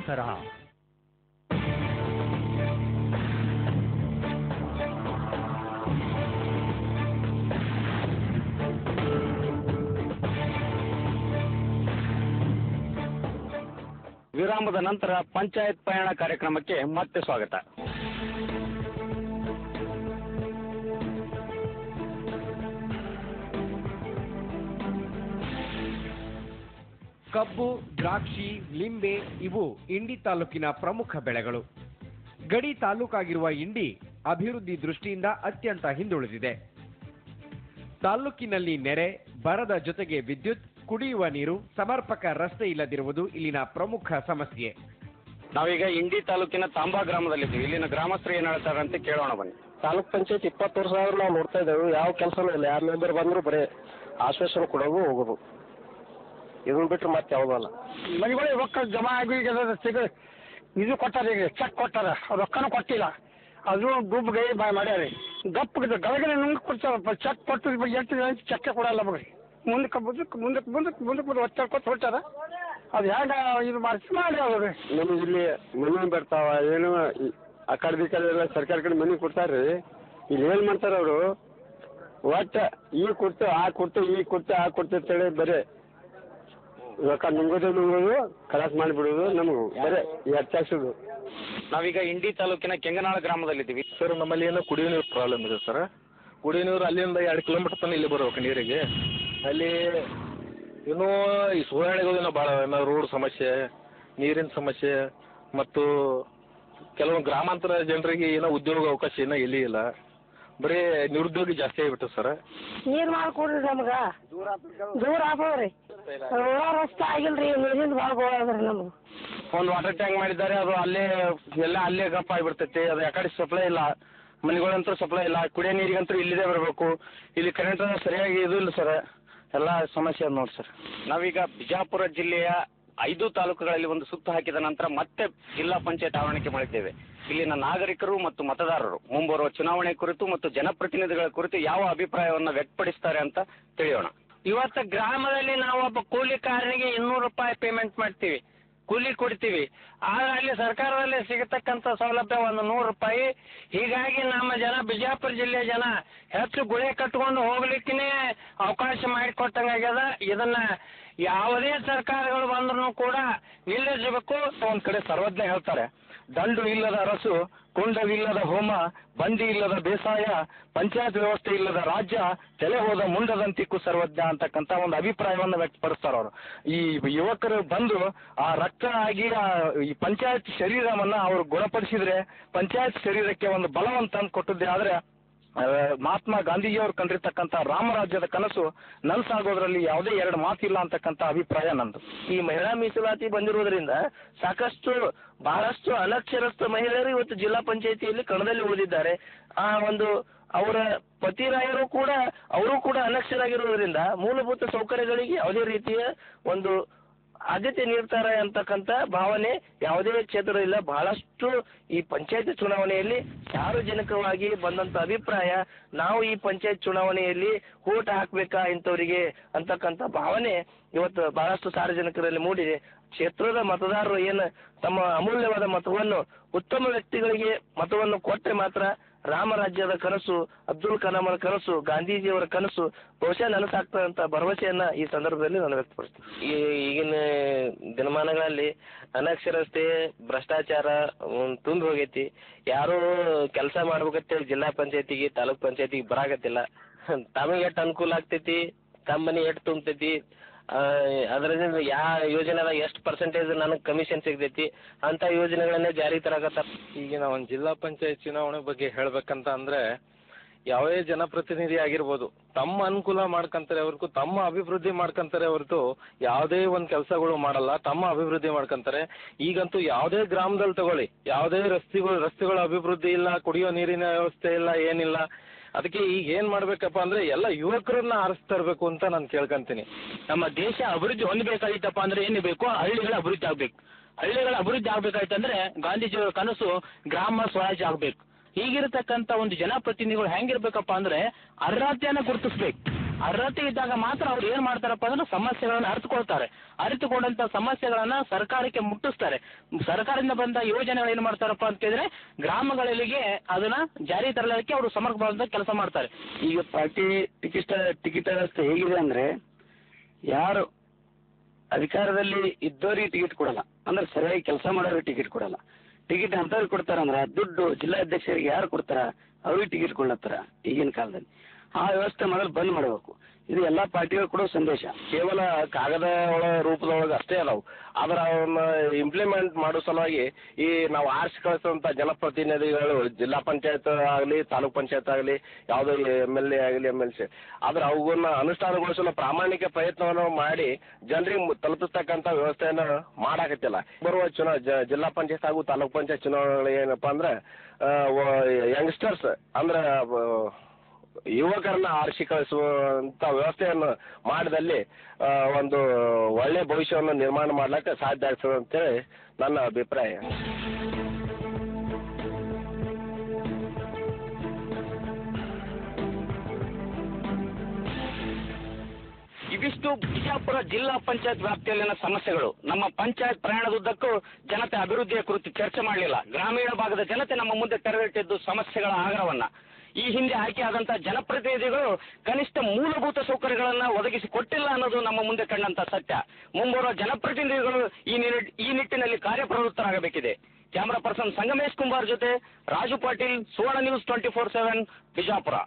ತರಹ. ವಿರಾಮದ ನಂತರ ಪಂಚಾಯತ್ ಪಯಣ ಕಾರ್ಯಕ್ರಮಕ್ಕೆ ಮತ್ತೆ ಸ್ವಾಗತ. ಕಬ್ಬು, ದ್ರಾಕ್ಷಿ, ಲಿಂಬೆ ಇವು ಇಂಡಿ ತಾಲೂಕಿನ ಪ್ರಮುಖ ಬೆಳೆಗಳು. ಗಡಿ ತಾಲೂಕಾಗಿರುವ ಇಂಡಿ ಅಭಿವೃದ್ಧಿ ದೃಷ್ಟಿಯಿಂದ ಅತ್ಯಂತ ಹಿಂದುಳಿದಿದೆ. ತಾಲೂಕಿನಲ್ಲಿ ನೆರೆ, ಬರದ ಜೊತೆಗೆ ವಿದ್ಯುತ್, ಕುಡಿಯುವ ನೀರು, ಸಮರ್ಪಕ ರಸ್ತೆ ಇಲ್ಲದಿರುವುದು ಇಲ್ಲಿನ ಪ್ರಮುಖ ಸಮಸ್ಯೆ. ನಾವೀಗ ಇಂಡಿ ತಾಲೂಕಿನ ತಾಂಬಾ ಗ್ರಾಮದಲ್ಲಿದ್ದೀವಿ. ಇಲ್ಲಿನ ಗ್ರಾಮಸ್ಥರು ಏನ್ ಹೇಳ್ತಾರೆ ಅಂತ ಕೇಳೋಣ ಬನ್ನಿ. ತಾಲೂಕ್ ಪಂಚಾಯತ್ 20 ವರ್ಷ ಆದ್ರೂ ನಾವು ನೋಡ್ತಾ ಇದ್ದೇವೆ, ಯಾವ ಕೆಲಸನೂ ಇಲ್ಲ. ಯಾರು ಮೆಂಬರ್ ಬಂದ್ರು ಬರೀ ಆಶ್ವಾಸನೆ ಕೊಡೋದು ಹೋಗೋದು, ಇದನ್ನ ಬಿಟ್ಟರೆ ಮತ್ತೆ ಯಾವುದಲ್ಲ. ಮನೆಗಳು ರೊಕ್ಕ ಜಮಾ ಆಗಿ ಇದು ಕೊಟ್ಟಾರ, ಈಗ ಚೆಕ್ ಕೊಟ್ಟಾರ, ರೊಕ್ಕನೂ ಕೊಟ್ಟಿಲ್ಲ. ಅದು ದುಡ್ಡು ಗೈ ಮಾಡ್ಯಾರ. ಗಪ್ಪ ಗಳಗನೆ ನುಂಗ್ ಕೊಡ್ತಾರ. ಚೆಕ್ ಕೊಟ್ಟು ಎಷ್ಟು ಚೆಕ್ ಕೊಡಲ್ಲ ಮಗ. ಮುಂದಕ್ಕೆ ಒತ್ತಡ ಕೊಟ್ಟು ಹೊಟ್ಟಾರ. ಅದು ಹ್ಯಾಂಗ ಇದು ಮಾಡಿ ಅವ್ರಿ ನಮಗೆ ಇಲ್ಲಿ ಮನೆ ಬರ್ತಾವ, ಏನು ಆ ಕಡೆ ಈ ಕಡೆ ಎಲ್ಲ ಸರ್ಕಾರ ಕಡೆ ಮನೆ ಕೊಡ್ತಾರ್ರಿ. ಇಲ್ಲಿ ಏನು ಮಾಡ್ತಾರ ಅವರು, ಒಟ್ಟ ಈಗ ಕೊಡ್ತು ಆ ಕೊಡ್ತು, ಈಗ ಕೊಡ್ತು ಆ ಕೊಡ್ತು ಅಂತೇಳಿ ಬರೀ ರೊಕ್ಕ ನುಂಗೋದು ಕಲಾಸ್ ಮಾಡಿಬಿಡೋದು, ನಮಗೂ ಬರೀ ಹೆಚ್ಚಾಗ್ಸೋದು. ನಾವೀಗ ಇಂಡಿ ತಾಲೂಕಿನ ಕೆಂಗನಾಳ ಗ್ರಾಮದಲ್ಲಿದ್ದೀವಿ. ಸರ್, ನಮ್ಮಲ್ಲಿ ಏನೋ ಕುಡಿಯೋ ನೀರು ಪ್ರಾಬ್ಲಮ್ ಇದೆ ಸರ್. ಕುಡಿಯೋ ನೀರು ಅಲ್ಲಿಂದ 2 ಕಿಲೋಮೀಟರ್ ತನಕ ಇಲ್ಲಿ ಬರ್ಬೇಕು ನೀರಿಗೆ. ಅಲ್ಲಿ ಇನ್ನೂ ಈ ಸುಧಾರಣೆಗಳೇನೋ ಭಾಳ, ಏನೋ ರೋಡ್ ಸಮಸ್ಯೆ, ನೀರಿನ ಸಮಸ್ಯೆ, ಮತ್ತು ಕೆಲವೊಂದು ಗ್ರಾಮಾಂತರ ಜನರಿಗೆ ಏನೋ ಉದ್ಯೋಗ ಅವಕಾಶ ಏನೋ ಎಲ್ಲಿ ಇಲ್ಲ. ಬರೀ ನಿರುದ್ಯೋಗಿ ಜಾಸ್ತಿ ಆಗಿಬಿಟ್ಟು ಸರ್. ನೀರು ಮಾಡ್ಕೊಡ್ರಿ ನಮ್ಗ, ದೂರ ಆಗ್ಬೋದ್ರಿ. ರಸ್ತೆ ಆಗಿಲ್ರಿ, ನೀರಿಂದ ಭಾಳ ಗೋಳ ಅದ್ರಿ ನಮ್ಗೆ. ಒಂದು ವಾಟರ್ ಟ್ಯಾಂಕ್ ಮಾಡಿದ್ದಾರೆ, ಅದು ಅಲ್ಲೇ ಗಪ್ಪ ಆಗಿಬಿಡ್ತೈತಿ. ಅದು ಯಾಕಡೆ ಸಪ್ಲೈ ಇಲ್ಲ, ಮನೆಗಳಂತೂ ಸಪ್ಲೈ ಇಲ್ಲ. ಕುಡಿಯೋ ನೀರಿಗಂತೂ ಇಲ್ಲಿದೆ ಬರಬೇಕು. ಇಲ್ಲಿ ಕರೆಂಟ್ ಸರಿಯಾಗಿ ಇದು ಇಲ್ಲ ಸರ್, ಎಲ್ಲ ಸಮಸ್ಯೆ ಅದ ನೋಡಿ ಸರ್. ನಾವೀಗ ಬಿಜಾಪುರ ಜಿಲ್ಲೆಯ 5 ತಾಲೂಕುಗಳಲ್ಲಿ ಒಂದು ಸುತ್ತು ಹಾಕಿದ ನಂತರ ಮತ್ತೆ ಜಿಲ್ಲಾ ಪಂಚಾಯತ್ ಆವರಣಕ್ಕೆ ಮಳಿದ್ದೇವೆ. ಇಲ್ಲಿನ ನಾಗರಿಕರು ಮತ್ತು ಮತದಾರರು ಮುಂಬರುವ ಚುನಾವಣೆ ಕುರಿತು ಮತ್ತು ಜನಪ್ರತಿನಿಧಿಗಳ ಕುರಿತು ಯಾವ ಅಭಿಪ್ರಾಯವನ್ನು ವ್ಯಕ್ತಪಡಿಸ್ತಾರೆ ಅಂತ ತಿಳಿಯೋಣ. ಇವತ್ತು ಗ್ರಾಮದಲ್ಲಿ ನಾವು ಒಬ್ಬ ಕೂಲಿಕಾರನಿಗೆ 200 ರೂಪಾಯಿ ಪೇಮೆಂಟ್ ಮಾಡ್ತೀವಿ, ಕೂಲಿ ಕೊಡ್ತೀವಿ. ಆದ್ರೆ ಅಲ್ಲಿ ಸರ್ಕಾರದಲ್ಲಿ ಸಿಗತಕ್ಕಂಥ ಸೌಲಭ್ಯ ಒಂದು 100 ರೂಪಾಯಿ. ಹೀಗಾಗಿ ನಮ್ಮ ಜನ, ಬಿಜಾಪುರ ಜಿಲ್ಲೆಯ ಜನ ಹೆಚ್ಚು ಗುಳೆ ಕಟ್ಕೊಂಡು ಹೋಗ್ಲಿಕ್ಕೆ ಅವಕಾಶ ಮಾಡಿಕೊಟ್ಟಂಗಾಗ್ಯದ. ಇದನ್ನ ಯಾವುದೇ ಸರ್ಕಾರಗಳು ಬಂದ್ರೂ ಕೂಡ ನಿಲ್ಲಿಸಬೇಕು. ಒಂದ್ ಕಡೆ ಸರ್ವಜ್ಞ ಹೇಳ್ತಾರೆ, ದಂಡು ಇಲ್ಲದ ಅರಸು, ಕುಂಡವಿಲ್ಲದ ಹೋಮ, ಬಂಡಿ ಇಲ್ಲದ ಬೇಸಾಯ, ಪಂಚಾಯತ್ ವ್ಯವಸ್ಥೆ ಇಲ್ಲದ ರಾಜ್ಯ, ತಲೆ ಹೋದ ಮುಂಡದಂತಿಕ್ಕು ಸರ್ವಜ್ಞ ಅಂತಕ್ಕಂಥ ಒಂದು ಅಭಿಪ್ರಾಯವನ್ನು ವ್ಯಕ್ತಪಡಿಸ್ತಾರೆ ಅವರು. ಈ ಯುವಕರು ಬಂದು ಆ ರಕ್ತ ಆಗಿ ಈ ಪಂಚಾಯತ್ ಶರೀರವನ್ನ ಅವರು ಗುಣಪಡಿಸಿದ್ರೆ ಪಂಚಾಯತ್ ಶರೀರಕ್ಕೆ ಒಂದು ಬಲವನ್ನು ತಂದು ಕೊಟ್ಟದ್ದೇ ಆದ್ರೆ ಮಹಾತ್ಮ ಗಾಂಧೀಜಿಯವರು ಕಂಡಿರ್ತಕ್ಕಂಥ ರಾಮರಾಜ್ಯದ ಕನಸು ನನಸಾಗೋದ್ರಲ್ಲಿ ಯಾವುದೇ 2 ಮಾತಿಲ್ಲ ಅಂತಕ್ಕಂಥ ಅಭಿಪ್ರಾಯ ನಂದು. ಈ ಮಹಿಳಾ ಮೀಸಲಾತಿ ಬಂದಿರುವುದರಿಂದ ಬಹಳಷ್ಟು ಅನಕ್ಷರಸ್ಥ ಮಹಿಳೆಯರು ಇವತ್ತು ಜಿಲ್ಲಾ ಪಂಚಾಯತಿಯಲ್ಲಿ ಕಣದಲ್ಲಿ ಉಳಿದಿದ್ದಾರೆ. ಆ ಒಂದು ಅವರ ಪತಿರಾಯರು ಕೂಡ ಅವರು ಕೂಡ ಅನಕ್ಷರಾಗಿರುವುದರಿಂದ ಮೂಲಭೂತ ಸೌಕರ್ಯಗಳಿಗೆ ಯಾವುದೇ ರೀತಿಯ ಒಂದು ಆದ್ಯತೆ ನೀಡ್ತಾರೆ ಅಂತಕ್ಕಂಥ ಭಾವನೆ ಯಾವುದೇ ಕ್ಷೇತ್ರ ಇಲ್ಲ. ಬಹಳಷ್ಟು ಈ ಪಂಚಾಯತ್ ಚುನಾವಣೆಯಲ್ಲಿ ಸಾರ್ವಜನಿಕವಾಗಿ ಬಂದಂತ ಅಭಿಪ್ರಾಯ, ನಾವು ಈ ಪಂಚಾಯತ್ ಚುನಾವಣೆಯಲ್ಲಿ ಓಟ್ ಹಾಕ್ಬೇಕಾ ಇಂಥವರಿಗೆ ಅಂತಕ್ಕಂಥ ಭಾವನೆ ಇವತ್ತು ಬಹಳಷ್ಟು ಸಾರ್ವಜನಿಕರಲ್ಲಿ ಮೂಡಿದೆ. ಕ್ಷೇತ್ರದ ಮತದಾರರು ಏನು ತಮ್ಮ ಅಮೂಲ್ಯವಾದ ಮತವನ್ನು ಉತ್ತಮ ವ್ಯಕ್ತಿಗಳಿಗೆ ಮತವನ್ನು ಕೊಟ್ಟರೆ ಮಾತ್ರ ರಾಮರಾಜ್ಯದ ಕನಸು, ಅಬ್ದುಲ್ ಕಲಾಂ ಅವರ ಕನಸು, ಗಾಂಧೀಜಿಯವರ ಕನಸು ಬಹುಶಃ ನನಸಾಗ್ತದಂತ ಭರವಸೆಯನ್ನ ಈ ಸಂದರ್ಭದಲ್ಲಿ ನಾನು ವ್ಯಕ್ತಪಡಿಸ್ತೀನಿ. ಈಗಿನ ದಿನಮಾನಗಳಲ್ಲಿ ಅನಕ್ಷರತೆ, ಭ್ರಷ್ಟಾಚಾರ ತುಂಬಿ ಹೋಗೈತಿ. ಯಾರು ಕೆಲಸ ಮಾಡ್ಬೇಕಂತೇಳಿ ಜಿಲ್ಲಾ ಪಂಚಾಯತಿಗೆ, ತಾಲೂಕ್ ಪಂಚಾಯತಿಗೆ ಬರಾಕತ್ತಿಲ್ಲ. ತಮಗೆ ಎಷ್ಟು ಅನುಕೂಲ ಆಗ್ತೈತಿ, ತಮ್ಮ ಮನೆ ಎಷ್ಟು ತುಂಬತೈತಿ, ಅದರಿಂದ ಯಾವ ಯೋಜನೆದಾಗ ಎಷ್ಟು ಪರ್ಸೆಂಟೇಜ್ ನನಗೆ ಕಮಿಷನ್ ಸಿಗ್ತೈತಿ ಅಂತ ಯೋಜನೆಗಳನ್ನೇ ಜಾರಿ ತರಕತ್ತ. ಈಗಿನ ಒಂದು ಜಿಲ್ಲಾ ಪಂಚಾಯತ್ ಚುನಾವಣೆ ಬಗ್ಗೆ ಹೇಳ್ಬೇಕಂತ ಅಂದ್ರೆ ಯಾವುದೇ ಜನಪ್ರತಿನಿಧಿ ಆಗಿರ್ಬೋದು, ತಮ್ಮ ಅನುಕೂಲ ಮಾಡ್ಕೊಂತಾರೆ ಹೊರತು, ತಮ್ಮ ಅಭಿವೃದ್ಧಿ ಮಾಡ್ಕೊಂತಾರೆ ಹೊರತು ಯಾವುದೇ ಒಂದು ಕೆಲಸಗಳು ಮಾಡಲ್ಲ, ತಮ್ಮ ಅಭಿವೃದ್ಧಿ ಮಾಡ್ಕೊಂತಾರೆ. ಈಗಂತೂ ಯಾವುದೇ ಗ್ರಾಮದಲ್ಲಿ ತಗೊಳ್ಳಿ, ಯಾವುದೇ ರಸ್ತೆಗಳ ಅಭಿವೃದ್ಧಿ ಇಲ್ಲ, ಕುಡಿಯೋ ನೀರಿನ ವ್ಯವಸ್ಥೆ ಇಲ್ಲ, ಏನಿಲ್ಲ. ಅದಕ್ಕೆ ಈಗ ಏನ್ ಮಾಡ್ಬೇಕಪ್ಪ ಅಂದ್ರೆ ಎಲ್ಲ ಯುವಕರನ್ನ ಆರಿಸ್ತಾ ಇರ್ಬೇಕು ಅಂತ ನಾನು ಕೇಳ್ಕೊಂತೀನಿ. ನಮ್ಮ ದೇಶ ಅಭಿವೃದ್ಧಿ ಹೊಂದಬೇಕಾಗಿತ್ತಪ್ಪ ಅಂದ್ರೆ ಏನು ಬೇಕು, ಹಳ್ಳಿಗಳ ಅಭಿವೃದ್ಧಿ ಆಗ್ಬೇಕು. ಹಳ್ಳಿಗಳ ಅಭಿವೃದ್ಧಿ ಆಗ್ಬೇಕಾಯ್ತಂದ್ರೆ ಗಾಂಧೀಜಿಯವರ ಕನಸು ಗ್ರಾಮ ಸ್ವರಾಜ್ಯ ಆಗ್ಬೇಕು. ಹೀಗಿರತಕ್ಕಂಥ ಒಂದು ಜನಪ್ರತಿನಿಧಿಗಳು ಹೆಂಗಿರ್ಬೇಕಪ್ಪ ಅಂದ್ರೆ ಅರ್ಹತೆಯನ್ನ ಗುರುತಿಸ್ಬೇಕು. ಅರ್ಹತೆ ಇದ್ದಾಗ ಮಾತ್ರ ಅವ್ರು ಏನ್ ಮಾಡ್ತಾರಪ್ಪ ಅಂದ್ರೆ ಸಮಸ್ಯೆಗಳನ್ನ ಅರಿತುಕೊಂಡಂತ ಸಮಸ್ಯೆಗಳನ್ನ ಸರ್ಕಾರಕ್ಕೆ ಮುಟ್ಟಿಸ್ತಾರೆ. ಸರ್ಕಾರದಿಂದ ಬಂದ ಯೋಜನೆಗಳು ಏನ್ ಮಾಡ್ತಾರಪ್ಪ ಅಂತಂದ್ರೆ ಗ್ರಾಮಗಳಿಗೆ ಅದನ್ನ ಜಾರಿ ತರಲಿಕ್ಕೆ ಅವರು ಸಮರ್ಪಕವಾದ ಕೆಲಸ ಮಾಡ್ತಾರೆ. ಈಗ ಪಾರ್ಟಿ ಟಿಕೆಟ್ ವ್ಯವಸ್ಥೆ ಹೇಗಿದೆ ಅಂದ್ರೆ ಯಾರು ಅಧಿಕಾರದಲ್ಲಿ ಇದ್ದವರಿಗೆ ಟಿಕೆಟ್ ಕೊಡಲ್ಲ, ಅಂದ್ರೆ ಸರಿಯಾಗಿ ಕೆಲಸ ಮಾಡೋರಿಗೆ ಟಿಕೆಟ್ ಕೊಡಲ್ಲ. ಟಿಕೆಟ್ ಅಂತವ್ರಿಗೆ ಕೊಡ್ತಾರಂದ್ರ ದುಡ್ಡು ಜಿಲ್ಲಾಧ್ಯಕ್ಷರಿಗೆ ಯಾರು ಕೊಡ್ತಾರ ಅವ್ರಿಗೆ ಟಿಕೆಟ್ ಕೊಡ್ಲತ್ತಾರ ಈಗಿನ ಕಾಲದಲ್ಲಿ. ಆ ವ್ಯವಸ್ಥೆ ಮೊದಲು ಬಂದ್ ಮಾಡಬೇಕು. ಇದು ಎಲ್ಲಾ ಪಾರ್ಟಿಗಳು ಕೊಡೋ ಸಂದೇಶ. ಕೇವಲ ಕಾಗದ ರೂಪದೊಳಗೆ ಅಷ್ಟೇ ಅದಾವು, ಆದ್ರೆ ಅವನ್ನ ಇಂಪ್ಲಿಮೆಂಟ್ ಮಾಡೋ ಸಲುವಾಗಿ ಈ ನಾವು ಆರಿಸಿ ಕಳಿಸುವಂತ ಜನಪ್ರತಿನಿಧಿಗಳು ಜಿಲ್ಲಾ ಪಂಚಾಯತ್ ಆಗಲಿ ತಾಲೂಕ್ ಪಂಚಾಯತ್ ಆಗಲಿ ಯಾವುದೋ MLA ಆಗಲಿ MLC ಆದ್ರೆ ಅವನ್ನ ಅನುಷ್ಠಾನಗೊಳಿಸಲು ಪ್ರಾಮಾಣಿಕ ಪ್ರಯತ್ನವನ್ನು ಮಾಡಿ ಜನರಿಗೆ ತಲುಪಿಸ್ತಕ್ಕಂಥ ವ್ಯವಸ್ಥೆಯನ್ನು ಮಾಡಾಕತ್ತಿಲ್ಲ. ಬರುವ ಜಿಲ್ಲಾ ಪಂಚಾಯತ್ ಹಾಗೂ ತಾಲೂಕ್ ಪಂಚಾಯತ್ ಚುನಾವಣೆಗಳು ಏನಪ್ಪಾ ಅಂದ್ರೆ ಯಂಗ್ಸ್ಟರ್ಸ್ ಅಂದ್ರೆ ಯುವಕರನ್ನ ಆರಿಸಿ ಕಳಿಸುವಂತ ವ್ಯವಸ್ಥೆಯನ್ನು ಮಾಡಿದಲ್ಲಿ ಒಂದು ಒಳ್ಳೆ ಭವಿಷ್ಯವನ್ನು ನಿರ್ಮಾಣ ಮಾಡ್ಲಿಕ್ಕೆ ಸಾಧ್ಯ ಆಗ್ತದೆ ಅಂತೇಳಿ ನನ್ನ ಅಭಿಪ್ರಾಯ. ಇದಿಷ್ಟು ಬಿಜಾಪುರ ಜಿಲ್ಲಾ ಪಂಚಾಯತ್ ವ್ಯಾಪ್ತಿಯಲ್ಲಿನ ಸಮಸ್ಯೆಗಳು. ನಮ್ಮ ಪಂಚಾಯತ್ ಪ್ರಯಾಣದುದ್ದಕ್ಕೂ ಜನತೆ ಅಭಿವೃದ್ಧಿಯ ಕುರಿತು ಚರ್ಚೆ ಮಾಡಲಿಲ್ಲ. ಗ್ರಾಮೀಣ ಭಾಗದ ಜನತೆ ನಮ್ಮ ಮುಂದೆ ತೆರೆದಿಟ್ಟಿದ್ದು ಸಮಸ್ಯೆಗಳ ಆಗ್ರಹವನ್ನ. ಈ ಹಿಂದೆ ಆಯ್ಕೆಯಾದಂತಹ ಜನಪ್ರತಿನಿಧಿಗಳು ಕನಿಷ್ಠ ಮೂಲಭೂತ ಸೌಕರ್ಯಗಳನ್ನ ಒದಗಿಸಿ ಕೊಟ್ಟಿಲ್ಲ ಅನ್ನೋದು ನಮ್ಮ ಮುಂದೆ ಕಂಡಂತ ಸತ್ಯ. ಮುಂಬರುವ ಜನಪ್ರತಿನಿಧಿಗಳು ಈ ನಿಟ್ಟಿನಲ್ಲಿ ಕಾರ್ಯಪ್ರವೃತ್ತರಾಗಬೇಕಿದೆ. ಕ್ಯಾಮರಾ ಪರ್ಸನ್ ಸಂಗಮೇಶ್ ಕುಂಬಾರ್ ಜೊತೆ ರಾಜು ಪಾಟೀಲ್, ಸುವರ್ಣ ನ್ಯೂಸ್ 24/7 ಬಿಜಾಪುರ.